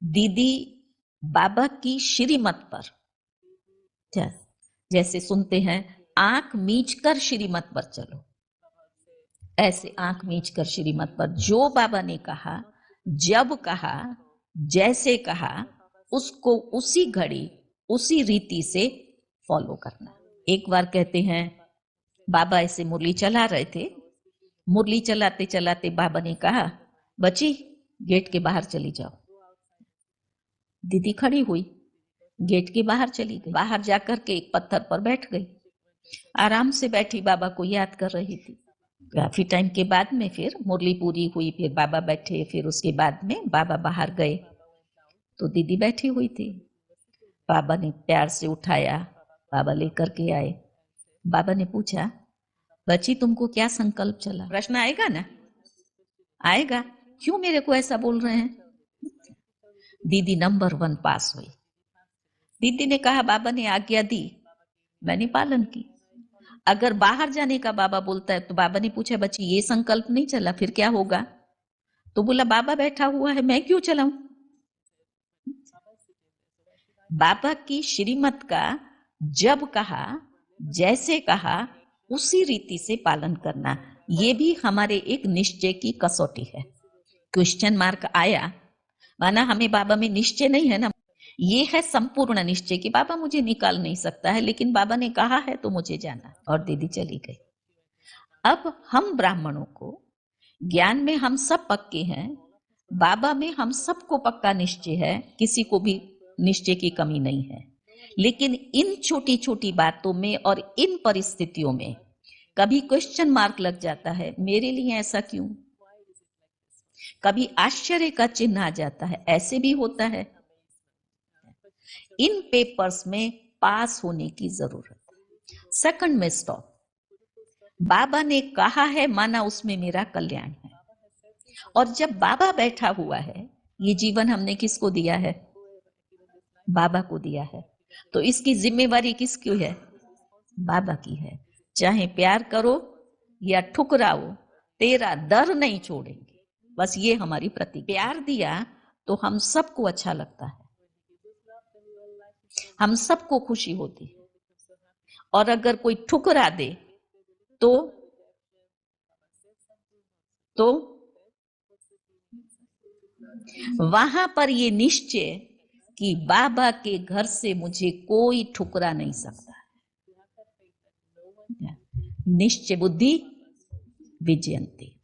दीदी बाबा की श्रीमत पर, जैसे सुनते हैं आंख मीच कर श्रीमत पर चलो, ऐसे आंख मीच कर श्रीमत पर जो बाबा ने कहा, जब कहा, जैसे कहा, उसको उसी घड़ी उसी रीति से फॉलो करना। एक बार कहते हैं बाबा ऐसे मुरली चला रहे थे, मुरली चलाते चलाते बाबा ने कहा, बच्ची गेट के बाहर चली जाओ। दीदी खड़ी हुई, गेट के बाहर चली गई। बाहर जाकर के एक पत्थर पर बैठ गई, आराम से बैठी बाबा को याद कर रही थी। काफी टाइम के बाद में फिर मुरली पूरी हुई, फिर बाबा बैठे, फिर उसके बाद में बाबा बाहर गए तो दीदी बैठी हुई थी। बाबा ने प्यार से उठाया, बाबा लेकर के आए। बाबा ने पूछा, बच्ची तुमको क्या संकल्प चला? प्रश्न आएगा ना, आएगा, क्यों मेरे को ऐसा बोल रहे हैं? दीदी नंबर 1 पास हुई। दीदी ने कहा बाबा ने आज्ञा दी, मैंने पालन की। अगर बाहर जाने का बाबा बोलता है तो बाबा ने पूछा, बच्ची ये संकल्प नहीं चला, फिर क्या होगा? तो बोला बाबा बैठा हुआ है, मैं क्यों चलाऊं? बाबा की श्रीमत का जब कहा, जैसे कहा, उसी रीति से पालन करना, ये भी हमारे एक निश्चय की कसौटी है। क्वेश्चन मार्क आया माना हमें बाबा में निश्चय नहीं है ना, ये है संपूर्ण निश्चय कि बाबा मुझे निकाल नहीं सकता है, लेकिन बाबा ने कहा है तो मुझे जाना। और दीदी चली गई। अब हम ब्राह्मणों को ज्ञान में हम सब पक्के हैं, बाबा में हम सबको पक्का निश्चय है, किसी को भी निश्चय की कमी नहीं है। लेकिन इन छोटी छोटी बातों में और इन परिस्थितियों में कभी क्वेश्चन मार्क लग जाता है, मेरे लिए ऐसा क्यों? कभी आश्चर्य का चिन्ह आ जाता है, ऐसे भी होता है। इन पेपर्स में पास होने की जरूरत है। सेकंड में स्टॉप। बाबा ने कहा है माना उसमें मेरा कल्याण है। और जब बाबा बैठा हुआ है, ये जीवन हमने किसको दिया है? बाबा को दिया है। तो इसकी जिम्मेवारी किसकी है? बाबा की है। चाहे प्यार करो या ठुकराओ, तेरा दर नहीं छोड़ेंगे। बस ये हमारी प्रतिज्ञा। प्यार दिया तो हम सबको अच्छा लगता है, हम सबको खुशी होती है। और अगर कोई ठुकरा दे तो वहां पर ये निश्चय कि बाबा के घर से मुझे कोई ठुकरा नहीं सकता। निश्चय बुद्धि विजयंती।